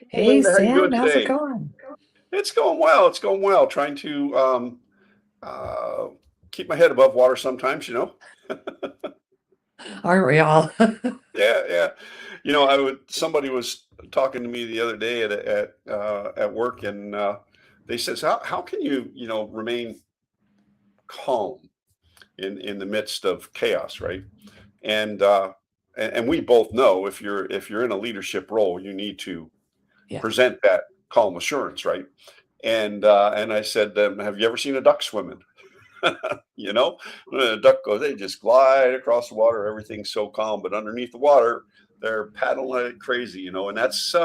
Hey Hey Linda, how you Sam, doing how's it today? going? It's going well. It's going well. Trying to uh, keep my head above water sometimes, you know. Aren't we all? Yeah, yeah. I would. Somebody was talking to me the other day at work, and they says, "How can you remain calm in the midst of chaos, right?" And and we both know if you're in a leadership role, you need to Yeah. present that calm assurance, right? And I said, "Have you ever seen a duck swimming?" You know, when a duck goes, they just glide across the water. Everything's so calm, but underneath the water, they're paddling like crazy. And that's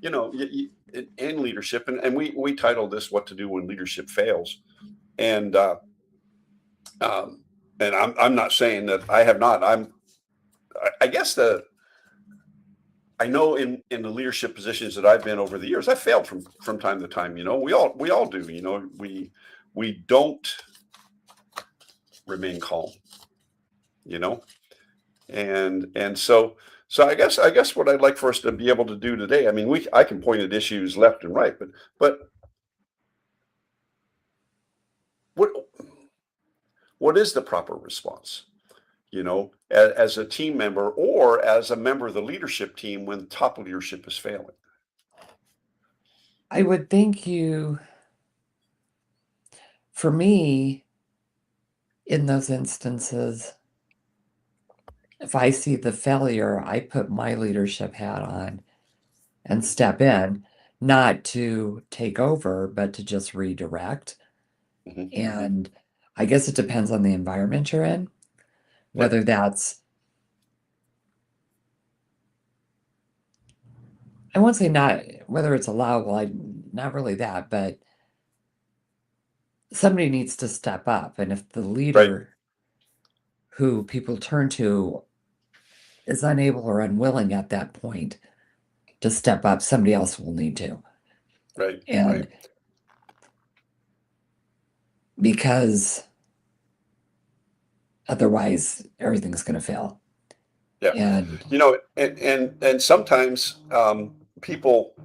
in leadership, and we titled this "What to Do When Leadership Fails," and um, and I'm not saying that I have not. I guess I know in the leadership positions that I've been over the years, I failed from time to time. We all do. We don't remain calm. You know, and so I guess what I'd like for us to be able to do today, I mean, I can point at issues left and right, but what what is the proper response? As a team member or as a member of the leadership team when top leadership is failing. I would think for me, in those instances, if I see the failure, I put my leadership hat on and step in, not to take over, but to just redirect. Hmm. And I guess it depends on the environment you're in, Yep. whether that's, I won't say not, whether it's allowable, not really that, but somebody needs to step up. And if the Right. leader who people turn to is unable or unwilling at that point to step up, somebody else will need to. Right. Right. And because otherwise, everything's going to fail. Yeah. And And sometimes people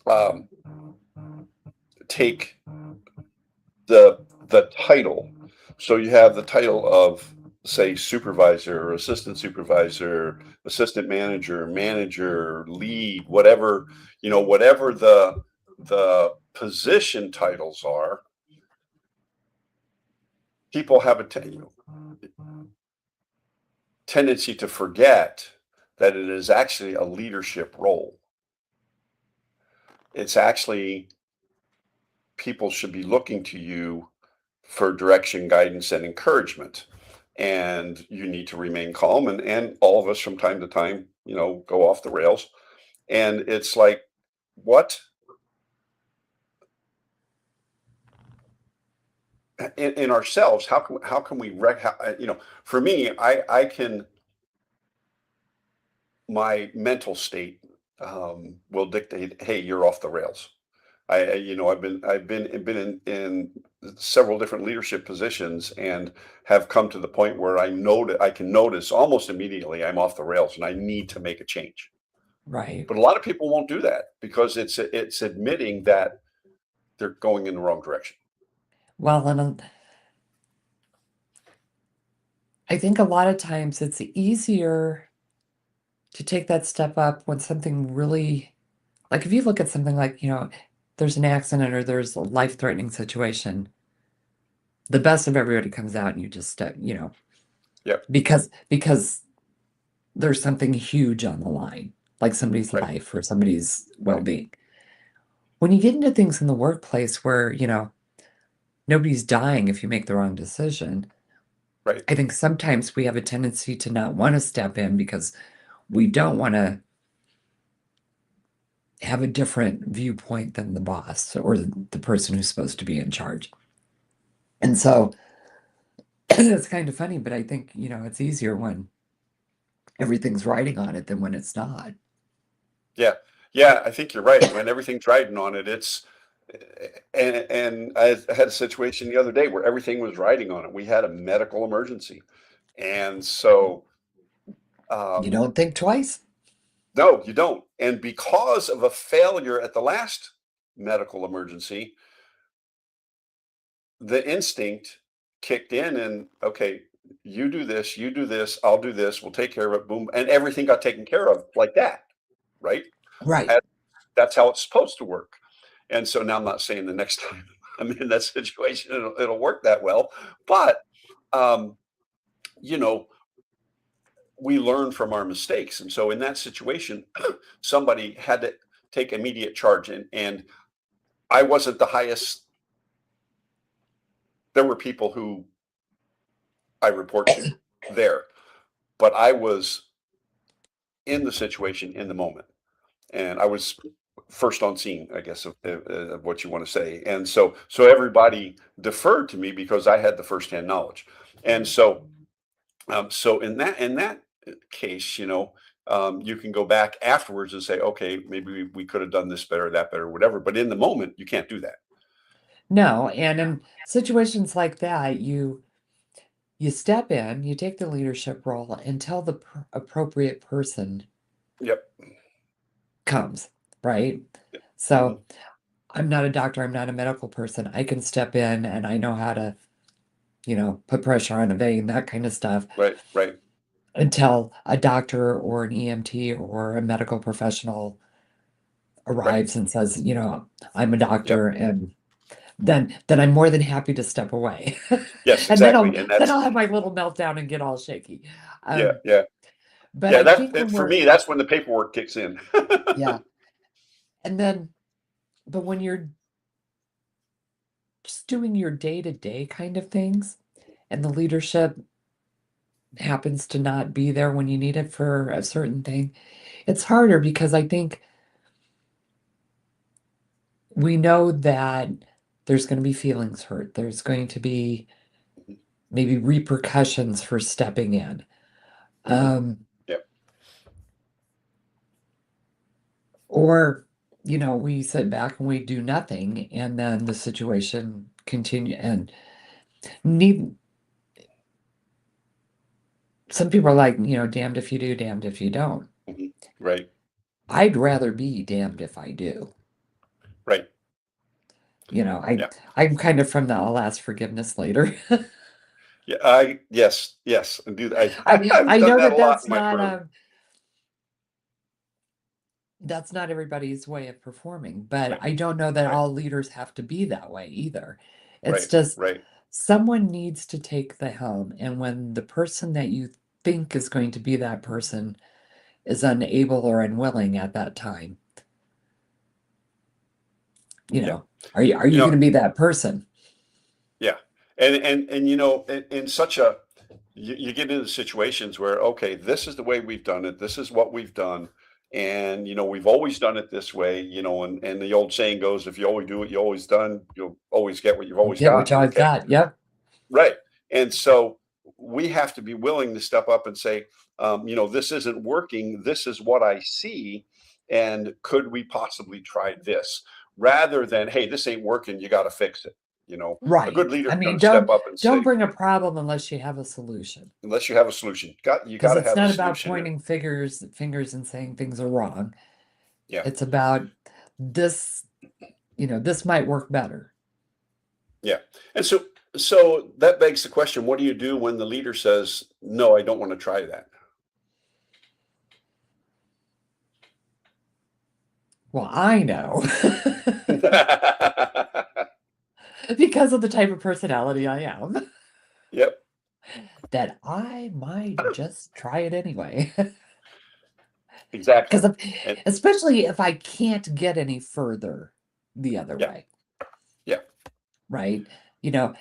um, take the title. So you have the title of, say, supervisor or assistant supervisor, assistant manager, manager, lead, whatever the position titles are. People have a tendency to forget that it is actually a leadership role. It's actually people should be looking to you for direction, guidance, and encouragement. And you need to remain calm. And all of us from time to time, go off the rails. And it's like, what in ourselves? How can we for me, I can my mental state will dictate, hey, you're off the rails. I've been in several different leadership positions and have come to the point where I can notice almost immediately I'm off the rails and I need to make a change. right. But a lot of people won't do that because it's admitting that they're going in the wrong direction. Well, and I think a lot of times it's easier to take that step up when something really, like if you look at something like, there's an accident or there's a life-threatening situation, the best of everybody comes out and you just step, Yep. because there's something huge on the line, like somebody's Right. life or somebody's Right. well-being. When you get into things in the workplace where, nobody's dying if you make the wrong decision, Right. I think sometimes we have a tendency to not want to step in because we don't want to have a different viewpoint than the boss or the person who's supposed to be in charge. And so it's kind of funny, but I think, it's easier when everything's riding on it than when it's not. Yeah. Yeah. I think you're right. When everything's riding on it, and I had a situation the other day where everything was riding on it. We had a medical emergency. And so, You um, don't think twice. No, you don't. And because of a failure at the last medical emergency, the instinct kicked in and, okay, you do this, I'll do this, we'll take care of it, boom, and everything got taken care of like that, right? Right. And that's how it's supposed to work. And so now I'm not saying the next time I'm in that situation, it'll work that well, but, um, you know, we learn from our mistakes. And so in that situation, somebody had to take immediate charge, and I wasn't the highest. There were people who I report to there, but I was in the situation in the moment, and I was first on scene, I guess, of what you want to say. And so everybody deferred to me because I had the firsthand knowledge. And so in that case, you can go back afterwards and say, okay, maybe we could have done this better, that better, whatever. But in the moment, you can't do that. No, and in situations like that, you step in, you take the leadership role until the appropriate person Yep. comes, right? Hmm. So I'm not a doctor, I'm not a medical person. I can step in and I know how to, put pressure on a vein, that kind of stuff, Right. Right. until a doctor or an EMT or a medical professional Right. arrives and says, I'm a Yep. doctor, and then I'm more than happy to step away. Yes. And then Exactly. I'll And then that's I'll have my little meltdown and get all shaky. yeah. Um, Yeah. but Yeah. I think when For we're me, that's when the paperwork kicks in. yeah, and then but when you're just doing your day-to-day kind of things, and the leadership happens to not be there when you need it for a certain thing, it's harder because I think we know that there's going to be feelings hurt. There's going to be maybe repercussions for stepping in. Hmm. Um, Yep. or, we sit back and we do nothing, and then the situation continue and need some people are like, damned if you do, damned if you don't. Hmm. Right. I'd rather be damned if I do. Right. You know, I Yeah. I'm kind of from the I'll ask forgiveness later. Yeah. Yes. Yes. And do that. I I've done know that that a lot in my career. that's not everybody's way of performing, but Right. I don't know that Right. all leaders have to be that way either. It's Right. just Right. someone needs to take the helm, and when the person that you think is going to be that person is unable or unwilling at that time, you Yeah. know, are You you know, going to be that person? yeah. And in such a you get into situations where, okay, this is the way we've done it. This is what we've done. And we've always done it this way, and the old saying goes, if you always do what you always done, you'll always get what you've You always get what gotten. I've Okay. got. Yep. Right. And so we have to be willing to step up and say, this isn't working. This is what I see. And could we possibly try this rather than, hey, this ain't working. You got to fix it. A Right. good leader I is going mean, to step up and don't say, bring a problem unless you have a solution. unless you have a solution, you got Because to it's have a not about solution. pointing fingers and saying things are wrong. Yeah. It's about this, this might work better. Yeah. And so that begs the question, what do you do when the leader says, no, I don't want to try that? Well, I know because of the type of personality I am Yep. that I might just try it anyway. Exactly. Because And especially if I can't get any further the other yeah. way, Yeah. right? You know,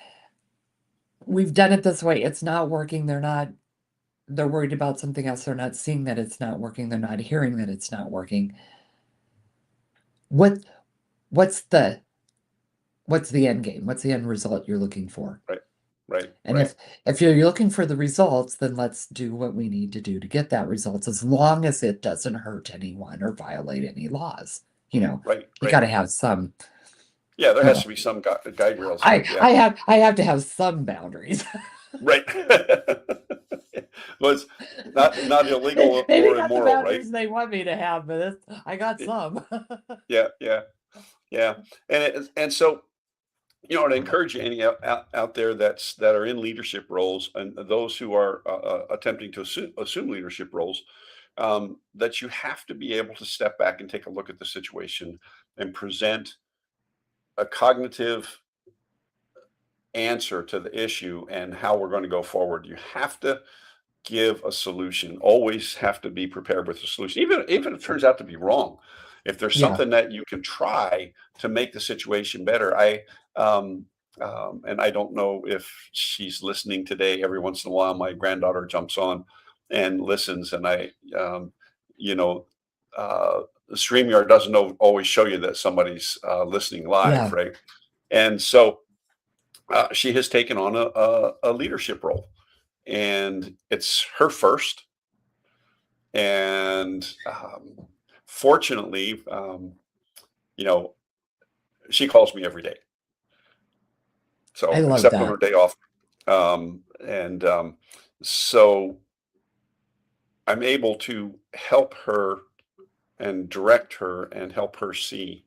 we've done it this way. It's not working. They're worried about something else. They're not seeing that it's not working. They're not hearing that it's not working. What what's the what's the end game? What's the end result you're looking for? Right. Right. And Right. if you're looking for the results, then let's do what we need to do to get that results, as long as it doesn't hurt anyone or violate any laws. Right. You Right. got to have some, Yeah. There you has know, to be some guide rails there. Yeah. I have to have some boundaries. Right. Was not illegal Maybe or not the immoral, right? boundaries they want me to have, but I got some. Yeah, yeah, yeah. And so, I'd encourage any out there that are in leadership roles and those who are attempting to assume leadership roles, that you have to be able to step back and take a look at the situation and present a cognitive answer to the issue and how we're going to go forward. You have to give a solution. Always have to be prepared with a solution, even if it turns out to be wrong. If there's Yeah, something that you can try to make the situation better, um, and I don't know if she's listening today. Every once in a while, my granddaughter jumps on and listens, and you know, uh, StreamYard doesn't always show you that somebody's listening live, yeah. right? And so she has taken on a leadership role, and it's her first. And fortunately, you know, she calls me every day. I So love except on her that. day off, and so I'm able to help her and direct her and help her see,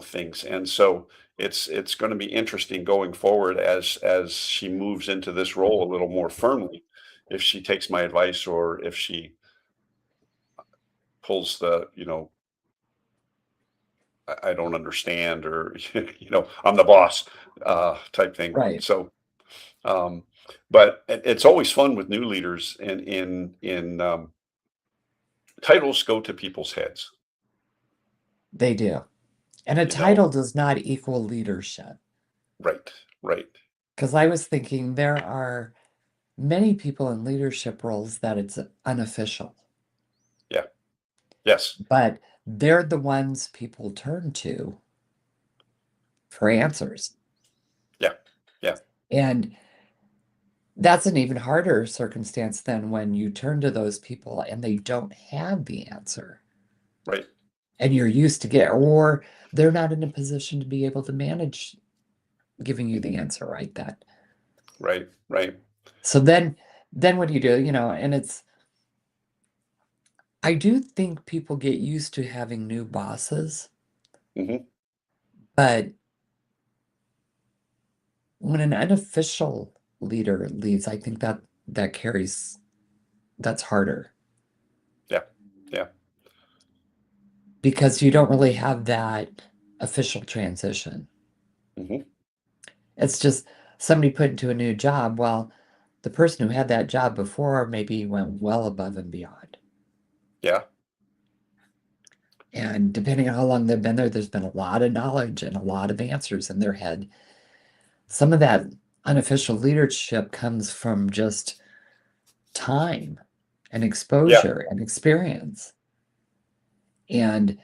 things. And so it's going to be interesting going forward as she moves into this role a little more firmly, if she takes my advice or if she pulls the, I don't understand, or I'm the boss type thing. Right. So, um, but it's always fun with new leaders, and in titles go to people's heads. They do. And a You know, title does not equal leadership. right, right, Because I was thinking there are many people in leadership roles that it's unofficial, yeah, yes, but they're the ones people turn to for answers. yeah, yeah, And that's an even harder circumstance than when you turn to those people and they don't have the answer right, and you're used to get, or they're not in a position to be able to manage giving you the mhm, answer right then. right, right, So then what do you do? And I do think people get used to having new bosses, hmm, but when an unofficial leader leaves, I think that carries that's harder yeah, yeah, because you don't really have that official transition. hmm, It's just somebody put into a new job. Well, the person who had that job before maybe went well above and beyond. yeah, And depending on how long they've been there, there's been a lot of knowledge and a lot of answers in their head. Some of that unofficial leadership comes from just time and yeah, exposure and experience. And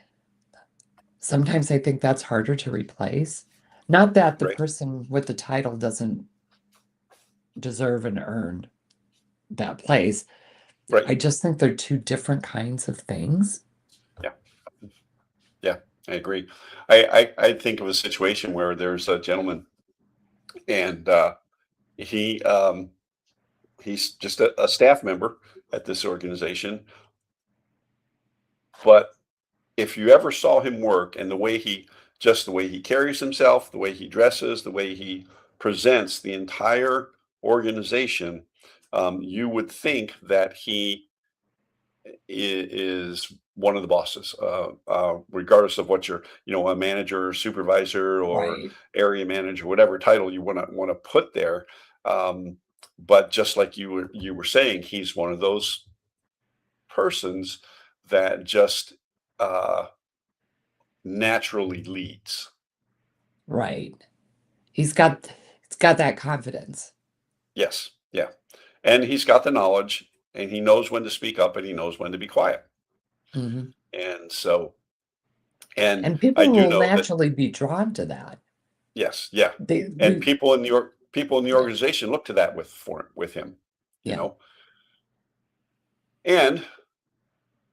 sometimes I think that's harder to replace. Not that the right, person with the title doesn't deserve and earn that place. right, I just think they're two different kinds of things. yeah, yeah. I agree. I think of a situation where there's a gentleman, and he he's just a staff member at this organization, but if you ever saw him work and the way he carries himself, the way he dresses, the way he presents the entire organization, you would think that he is one of the bosses, regardless of what you're, a manager, or supervisor, or Right. area manager, whatever title you want to put there. Um, but just like you were saying, he's one of those persons that just uh, naturally leads. Right. He's got that confidence. Yes, yeah, and he's got the knowledge, and he knows when to speak up, and he knows when to be quiet. Mhm. And so, and And I people do will know that. naturally be drawn to that. Yes, yeah, They and we people in the Yeah. organization look to that with him, you Yeah. know, and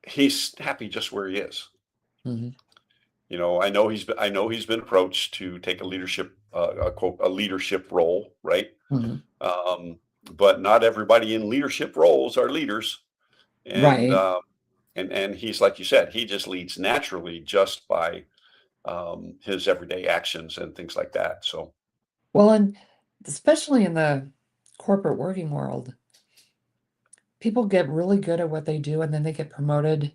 he's happy just where he is. Mhm. I know he's been approached to take a leadership, a leadership role, right? Mhm. Um, but not everybody in leadership roles are leaders. And Right. and he's like you said, he just leads naturally just by his everyday actions and things like that. So Well, and especially in the corporate working world, people get really good at what they do and then they get promoted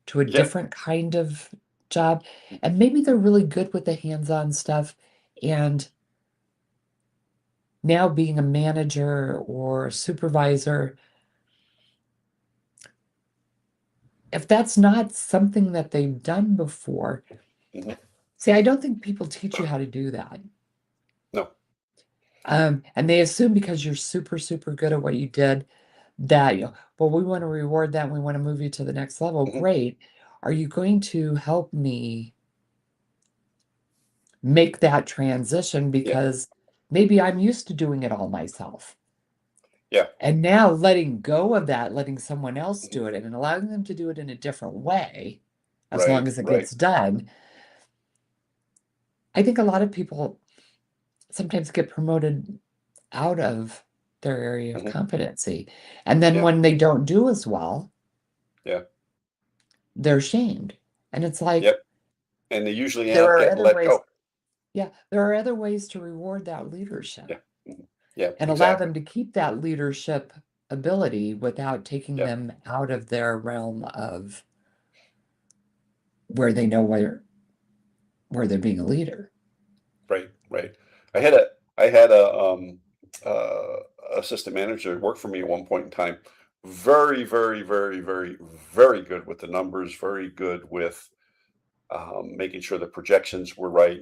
to a yeah, different kind of job. And maybe they're really good with the hands-on stuff. And now being a manager or a supervisor, if that's not something that they've done before, mhm, see, I don't think people teach you how to do that. no, And they assume because you're super, super good at what you did that, well, we want to reward that. And we want to move you to the next level. mhm, Great. Are you going to help me make that transition? yeah, Because maybe I'm used to doing it all myself. yeah, And now letting go of that, letting someone else mhm, do it and allowing them to do it in a different way, as long right, as it right, gets done. I think a lot of people sometimes get promoted out of their area of mhm, competency. And then yeah, when they don't do as well, yeah, they're shamed. And it's like, yep. And they usually end there up are getting other let ways. go. Yeah, there are other ways to reward that leadership Yeah, mhm, yeah, and allow exactly. them to keep that leadership ability without taking Yeah, them out of their realm of where they know where they're being a leader. right, right. I had a I had a uh assistant manager work for me at one point in time. Very, very, very, very, very good with the numbers, very good with making sure the projections were right,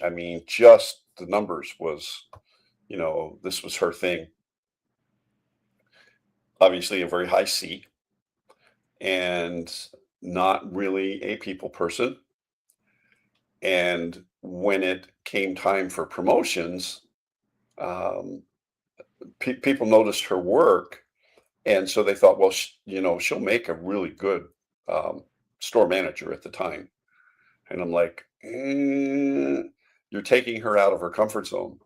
I mean, just the numbers was, this was her thing. Obviously, a very high C and not really a people person. And when it came time for promotions, um, people noticed her work. And so they thought, well, she'll make a really good um, store manager at the time. And I'm like, you're taking her out of her comfort zone.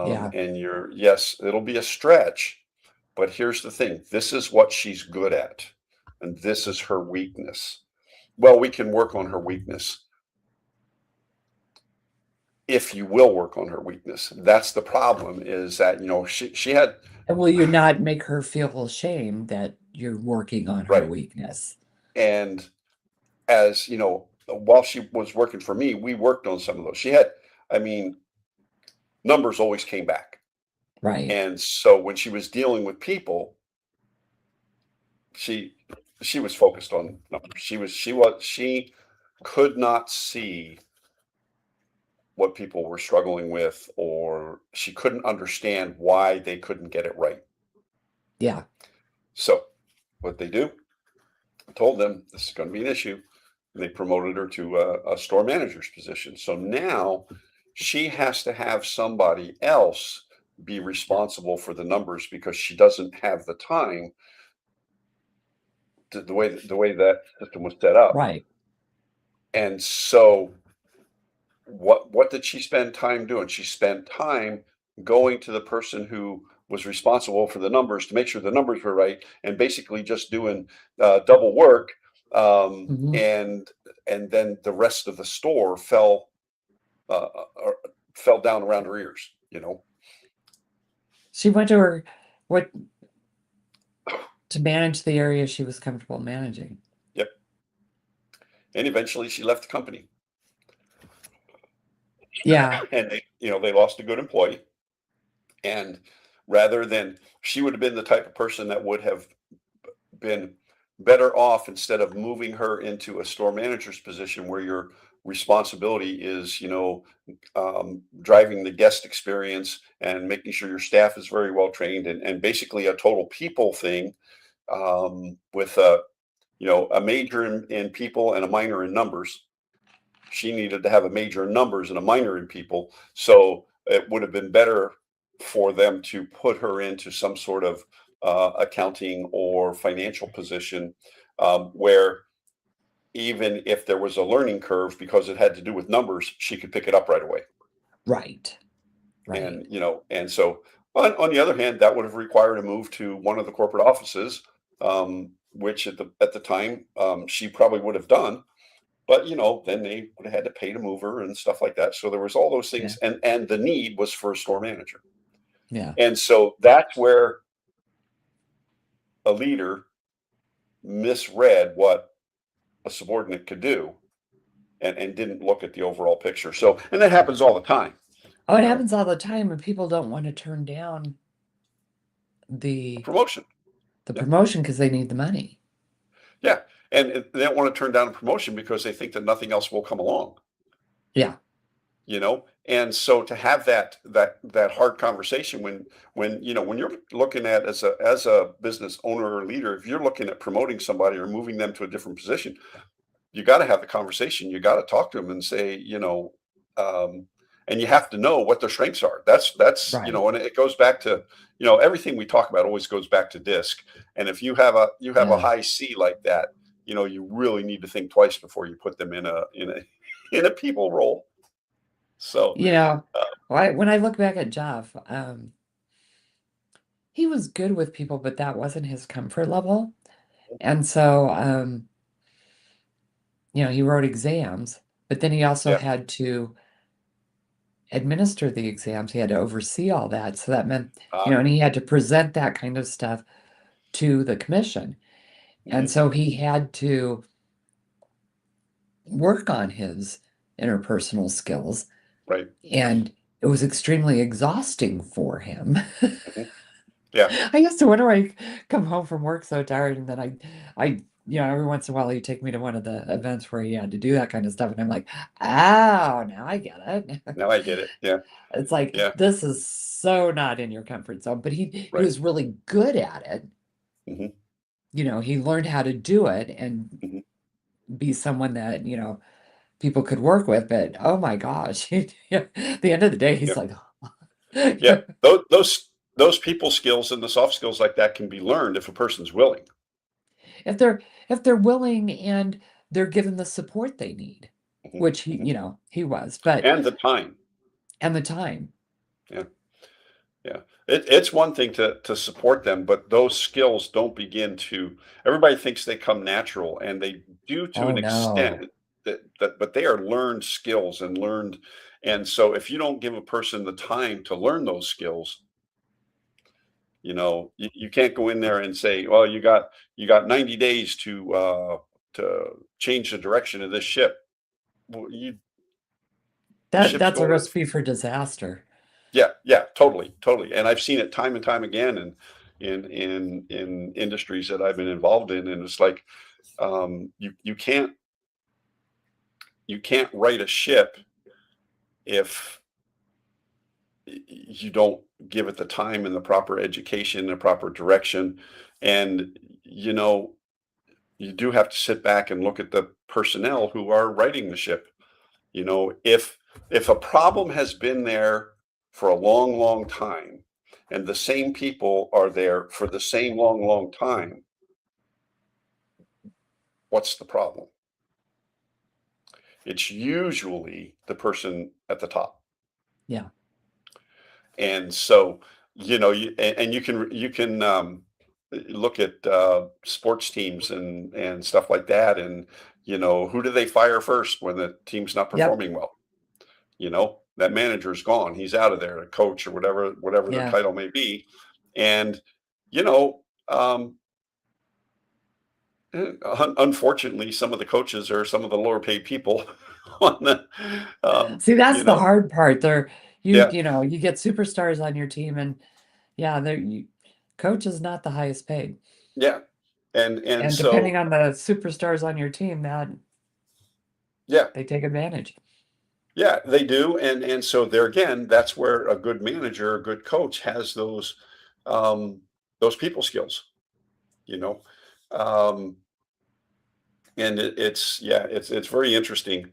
Yeah. And yes, it'll be a stretch, but here's the thing, this is what she's good at, and this is her weakness. Well, we can work on her weakness if you will work on her weakness. That's the problem is that, she had, And will you not make her feel ashamed that you're working on her right. weakness? And as while she was working for me, we worked on some of those. She had, I mean, numbers always came back. Right. And so when she was dealing with people, she she was focused on numbers. She could not see what people were struggling with, or she couldn't understand why they couldn't get it right. Yeah. So what they do, I told them this is going to be an issue. And they promoted her to a store manager's position. So now she has to have somebody else be responsible for the numbers because she doesn't have the time the way that system was set up. Right. And so what did she spend time doing? She spent time going to the person who was responsible for the numbers to make sure the numbers were right, and basically just doing double work. Um, Mhm. and and then the rest of the store fell down around her ears. She went to her what to manage the area she was comfortable managing. Yep. And eventually she left the company, Yeah. and they lost a good employee. And rather than she would have been the type of person that would have been better off instead of moving her into a store manager's position where your responsibility is, driving the guest experience and making sure your staff is very well trained and basically a total people thing with a major in people and a minor in numbers. She needed to have a major in numbers and a minor in people. So it would have been better for them to put her into some sort of accounting or financial position where even if there was a learning curve because it had to do with numbers, she could pick it up right away. Right. Right. And so On the other hand, that would have required a move to one of the corporate offices, which at the time, she probably would have done. But, then they would have had to pay to move her and stuff like that. So there was all those Yeah. things, and the need was for a store manager. Yeah. And so that's where a leader misread what a subordinate could do and didn't look at the overall picture. So, and that happens all the time, Oh, you it know, happens all the time, and people don't want to turn down the promotion. the Yeah. promotion because they need the money. Yeah. And they don't want to turn down a promotion because they think that nothing else will come along. Yeah. And so to have that hard conversation when you're looking at as a business owner or leader, if you're looking at promoting somebody or moving them to a different position, you got to have the conversation. You got to talk to them and say, um, and you have to know what their strengths are. That's Right. and it goes back to, everything we talk about always goes back to disc. And if you have a Yeah. high C like that, you really need to think twice before you put them in a in a people role. So, You know, uh, when I look back at Jeff, he was good with people, but that wasn't his comfort level. And so, he wrote exams, but then he also yeah, had to administer the exams. He had to oversee all that. So that meant, uh, and he had to present that kind of stuff to the commission. And mhm, so he had to work on his interpersonal skills, right, and it was extremely exhausting for him. mhm, yeah, I used to wonder why I come home from work so tired, and then every once in a while he'd take me to one of the events where he had to do that kind of stuff, and I'm like, oh, now I get it. now I get it. Yeah, It's like yeah, this is so not in your comfort zone, but he right, was really good at it. mhm, He learned how to do it and mhm, be someone that, people could work with, but oh my gosh, at the end of the day, yeah, he's like, yeah. Those people skills and the soft skills like that can be learned if a person's willing. if they're willing and they're given the support they need, Mhm, which mhm, he was, but and the time. and the time. Yeah, yeah. It's one thing to support them, but those skills don't begin to. Everybody thinks they come natural, and they do to Oh an no. extent. But they are learned skills and learned. And so, if you don't give a person the time to learn those skills, you can't go in there and say, well, you got 90 days to change the direction of this ship. Well, the ship's That's a going. recipe for disaster. Yeah, yeah, totally, totally. And I've seen it time and time again in industries that I've been involved in. And it's like, you can't right a ship if you don't give it the time and the proper education, the proper direction. And you know, you do have to sit back and look at the personnel who are writing the ship. If a problem has been there for a long, long time, and the same people are there for the same long, long time, what's the problem? It's usually the person at the top. Yeah. And so, and you can look at sports teams and stuff like that, and who do they fire first when the team's not Yep. performing well? That manager's gone. He's out of there, a coach or whatever their Yeah. title may be. And, you know, um, unfortunately, some of the coaches are some of the lower paid people on the, See, that's you the know, hard part. There, yeah, you get superstars on your team, and yeah, coach is not the highest paid. yeah. And And depending so, on the superstars on your team, that yeah, they take advantage. yeah, they do. And so there again, that's where a good manager, a good coach has um, those people skills, you know. Um, and it's very interesting.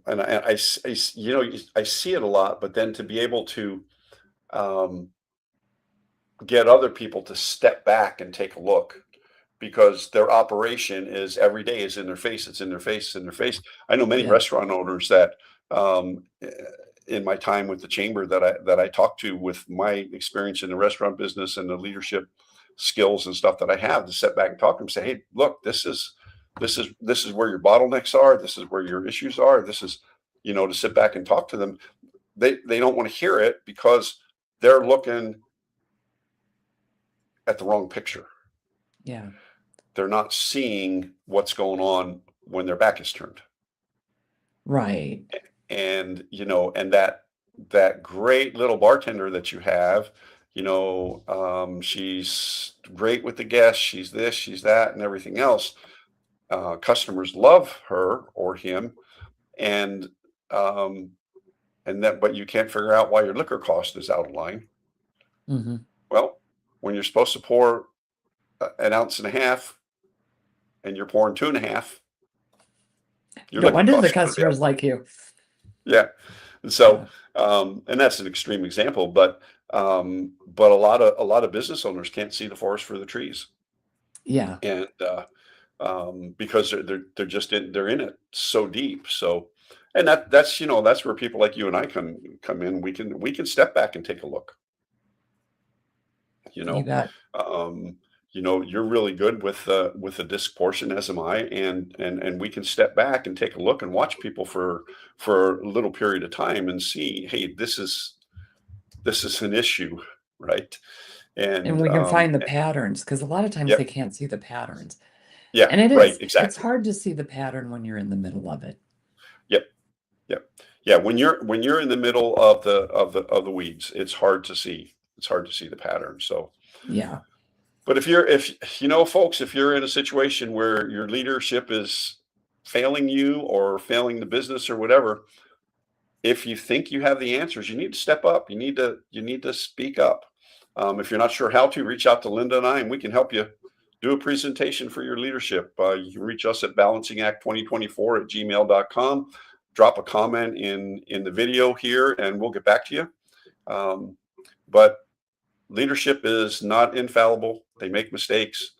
And I see it a lot, but then to be able to um, get other people to step back and take a look, because their operation is every day is in their face. It's in their face, in their face. I know many Yeah. restaurant owners that um, in my time with the chamber that I talk to with my experience in the restaurant business and the leadership skills and stuff that I have, to sit back and talk to them, say, hey, look, this is where your bottlenecks are. This is where your issues are. This is, to sit back and talk to them. They don't want to hear it because they're looking at the wrong picture. Yeah. They're not seeing what's going on when their back is turned. Right. And, and that great little bartender that you have, she's great with the guests. She's this, she's that, and everything else. Customers love her or him, and but you can't figure out why your liquor cost is out of line. Hmm. Well, when you're supposed to pour an ounce and a half, and you're pouring 2.5, your No liquor wonder the cost is gonna be up. customers like you. Yeah. And so, and that's an extreme example, but a lot of business owners can't see the forest for the trees, Yeah. and because they're just they're in it so deep. So, and that's where people like you and I come in. We can step back and take a look. You You know, bet. um, you're really good with the disc portion, as am I, and we can step back and take a look and watch people for a little period of time and see, hey, this is an issue, right? And And we can find the patterns, because a lot of times they yep, can't see the patterns. yeah, And right, it's exactly, hard to see the pattern when you're in the middle of it. yep, yep, yeah. When you're in the middle of the weeds, it's hard to see. It's hard to see the pattern. So, Yeah. but folks, if you're in a situation where your leadership is failing you or failing the business or whatever, if you think you have the answers, you need to step up. You need to speak up. If you're not sure how to, reach out to Linda and I, and we can help you do a presentation for your leadership. You can reach us at balancingact2024@gmail.com. Drop a comment in the video here, and we'll get back to you. But leadership is not infallible. They make mistakes.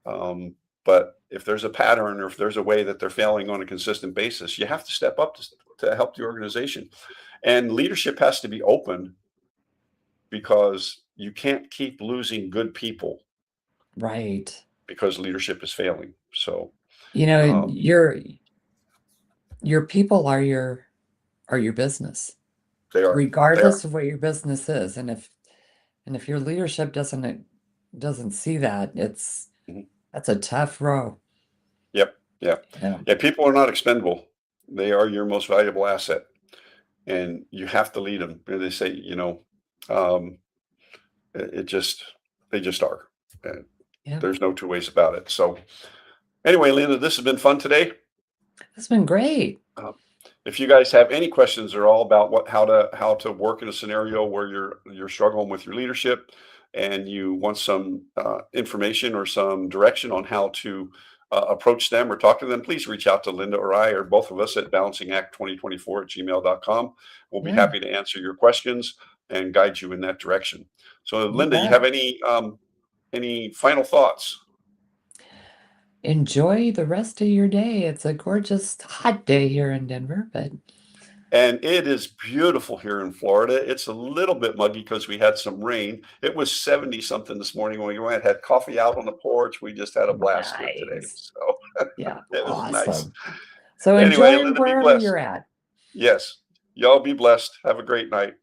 But if there's a pattern, or if there's a way that they're failing on a consistent basis, you have to step up to help the organization. And leadership has to be open, because you can't keep losing good people Right. because leadership is failing. So You know, um, your people are your business, they are. They are. regardless of what your business is. And if your leadership doesn't see that, Mhm. that's a tough row. Yep. Yeah. Yeah. Yeah. People are not expendable. They are your most valuable asset, and you have to lead them. And they say, um, it just they just are. And Yeah. there's no two ways about it. So anyway, Linda, this has been fun today. It's been great. Uh, if you guys have any questions, they're all about how to work in a scenario where you're struggling with your leadership, and you want some information or some direction on how to approach them or talk to them, please reach out to Linda or I, or both of us, at balancingact2024@gmail.com. We'll be Yeah, happy to answer your questions and guide you in that direction. So, you Linda, you bet. have any final thoughts? Enjoy the rest of your day. It's a gorgeous hot day here in Denver, but And it is beautiful here in Florida. It's a little bit muggy because we had some rain. It was 70 something this morning when we went, had coffee out on the porch. We just had a blast here today. nice. So Yeah, it was nice. awesome. So Anyway, enjoy Linda, be wherever blessed. you're at. Yes. Y'all be blessed. Have a great night.